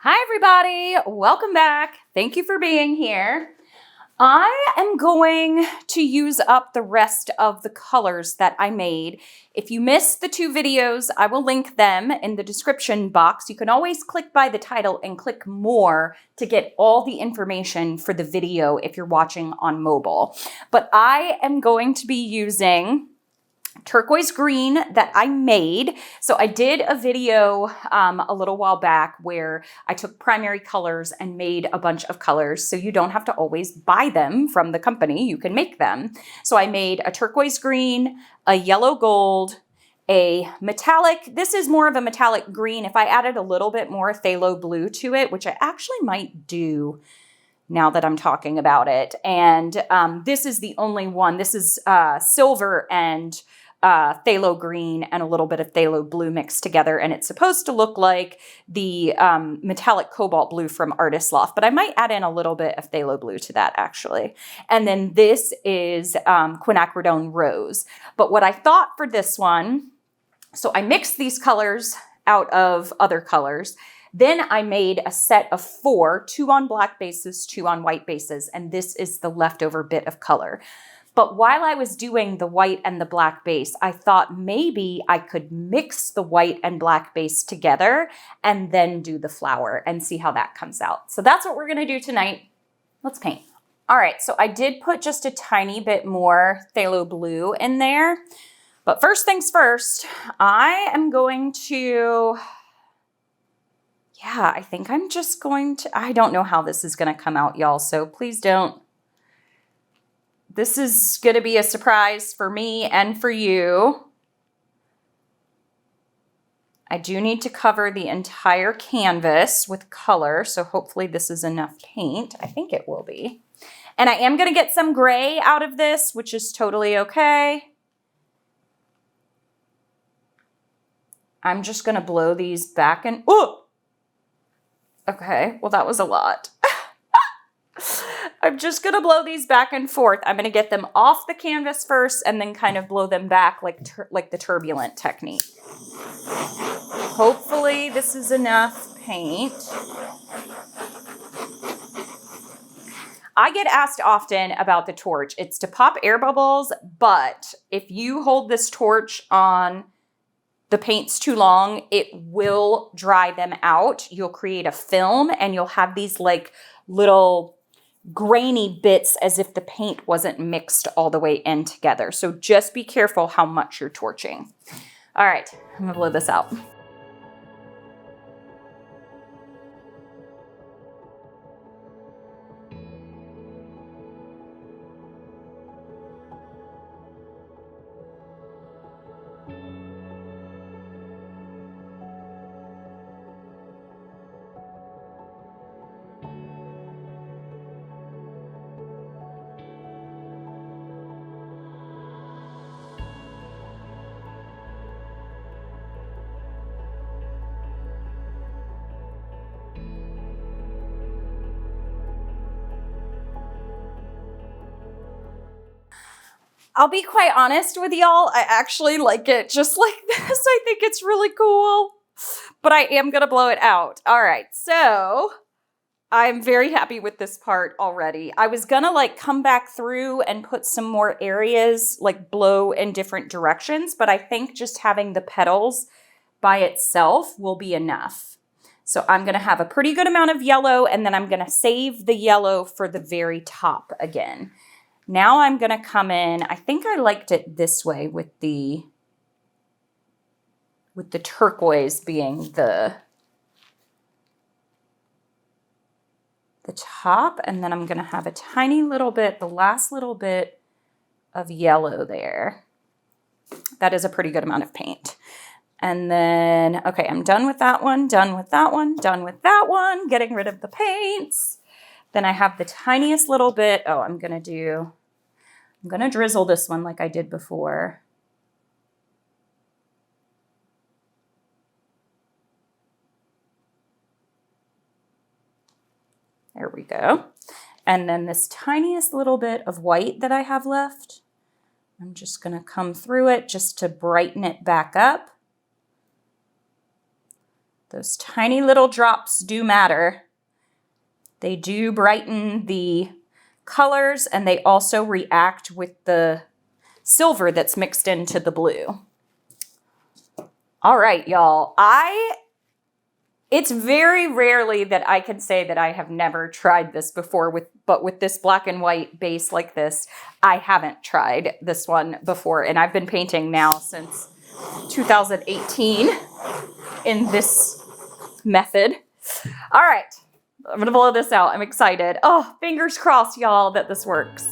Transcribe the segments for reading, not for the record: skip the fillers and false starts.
Hi everybody, welcome back. Thank you for being here. I am going to use up the rest of the colors that I made. If you missed the two videos, I will link them in the description box. You can always click by the title and click more to get all the information for the video if you're watching on mobile. But I am going to be using turquoise green that I made. So I did a video a little while back where I took primary colors and made a bunch of colors. So you don't have to always buy them from the company. You can make them. So I made a turquoise green, a yellow gold, a metallic. This is more of a metallic green. If I added a little bit more phthalo blue to it, which I actually might do now that I'm talking about it. And this is the only one. This is silver and phthalo green and a little bit of phthalo blue mixed together. And it's supposed to look like the metallic cobalt blue from Artist Loft, but I might add in a little bit of phthalo blue to that actually. And then this is quinacridone rose. But what I thought for this one, so I mixed these colors out of other colors. Then I made a set of 4, 2 on black bases, 2 on white bases, and this is the leftover bit of color. But while I was doing the white and the black base, I thought maybe I could mix the white and black base together and then do the flower and see how that comes out. So that's what we're gonna do tonight. Let's paint. All right, so I did put just a tiny bit more phthalo blue in there. But first things first, I am going to, I think I'm just going to, I don't know how this is gonna come out, y'all, so please don't. This is going to be a surprise for me and for you. I do need to cover the entire canvas with color, so hopefully this is enough paint. I think it will be. And I am going to get some gray out of this, which is totally okay. I'm just going to blow these back and, oh! Okay, well that was a lot. I'm just going to blow these back and forth. I'm going to get them off the canvas first and then kind of blow them back like the turbulent technique. Hopefully this is enough paint. I get asked often about the torch. It's to pop air bubbles, but if you hold this torch on the paints too long, it will dry them out. You'll create a film and you'll have these like little grainy bits as if the paint wasn't mixed all the way in together. So just be careful how much you're torching. All right, I'm gonna blow this out. I'll be quite honest with y'all. I actually like it just like this. I think it's really cool, but I am going to blow it out. All right. So I'm very happy with this part already. I was going to like come back through and put some more areas, like blow in different directions, but I think just having the petals by itself will be enough. So I'm going to have a pretty good amount of yellow, and then I'm going to save the yellow for the very top again. Now I'm going to come in, I think I liked it this way with the turquoise being the top, and then I'm going to have a tiny little bit, the last little bit of yellow there. That is a pretty good amount of paint. And then, okay, I'm done with that one, done with that one, done with that one, getting rid of the paints. Then I have the tiniest little bit. Oh, I'm going to drizzle this one like I did before. There we go. And then this tiniest little bit of white that I have left, I'm just going to come through it just to brighten it back up. Those tiny little drops do matter. They do brighten the colors, and they also react with the silver that's mixed into the blue. All right, y'all. It's very rarely that I can say that I have never tried this before, but with this black and white base like this, I haven't tried this one before. And I've been painting now since 2018 in this method. All right, I'm gonna blow this out. I'm excited. Oh, fingers crossed, y'all, that this works.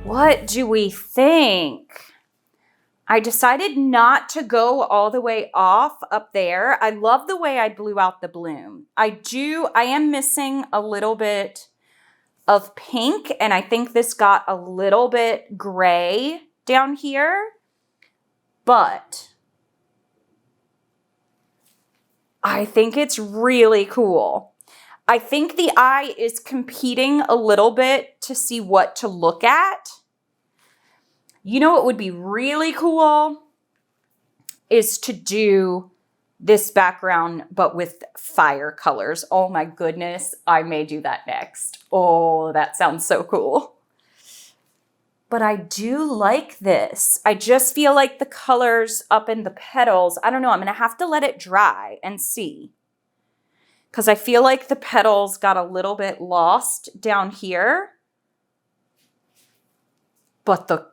What do we think? I decided not to go all the way off up there. I love the way I blew out the bloom. I am missing a little bit of pink, and I think this got a little bit gray down here, but I think it's really cool. I think the eye is competing a little bit to see what to look at. You know what would be really cool is to do this background, but with fire colors. Oh my goodness, I may do that next. Oh, that sounds so cool. But I do like this. I just feel like the colors up in the petals, I don't know, I'm gonna have to let it dry and see. Because I feel like the petals got a little bit lost down here. But the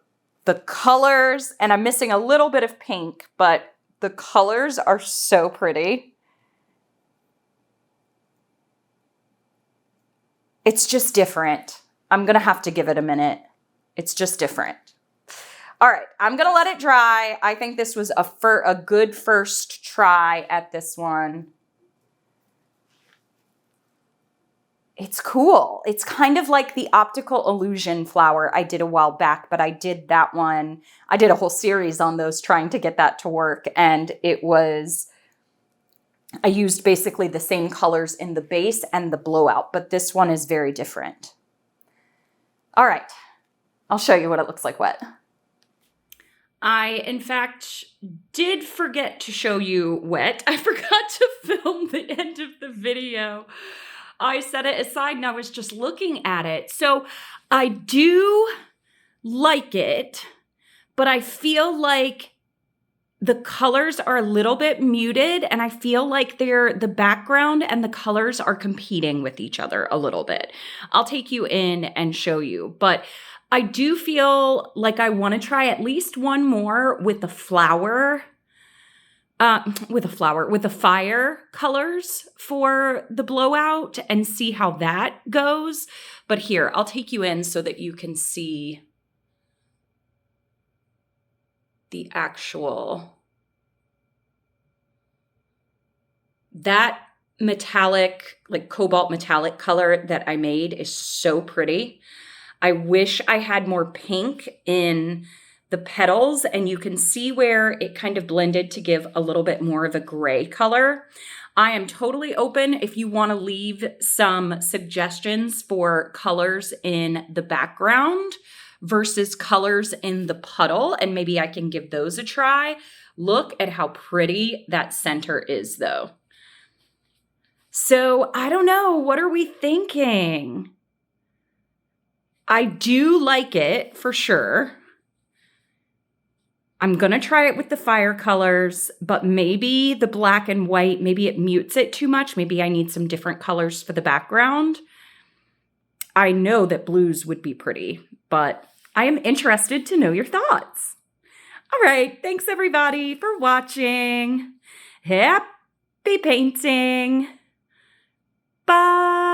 colors, and I'm missing a little bit of pink, but the colors are so pretty. It's just different. I'm gonna have to give it a minute. It's just different. All right, I'm gonna let it dry. I think this was a good first try at this one. It's cool. It's kind of like the optical illusion flower I did a while back, but I did that one. I did a whole series on those trying to get that to work, and I used basically the same colors in the base and the blowout, but this one is very different. All right, I'll show you what it looks like wet. I, in fact, did forget to show you wet. I forgot to film the end of the video. I set it aside and I was just looking at it. So I do like it, but I feel like the colors are a little bit muted, and I feel like the background and the colors are competing with each other a little bit. I'll take you in and show you, but I do feel like I want to try at least one more with the flower. With the fire colors for the blowout and see how that goes. But here, I'll take you in so that you can see the actual, that metallic, like cobalt metallic color that I made is so pretty. I wish I had more pink in the petals, and you can see where it kind of blended to give a little bit more of a gray color. I am totally open if you want to leave some suggestions for colors in the background versus colors in the puddle, and maybe I can give those a try. Look at how pretty that center is though. So I don't know, what are we thinking? I do like it for sure. I'm going to try it with the fire colors, but maybe the black and white, maybe it mutes it too much. Maybe I need some different colors for the background. I know that blues would be pretty, but I am interested to know your thoughts. All right, thanks everybody for watching. Happy painting. Bye.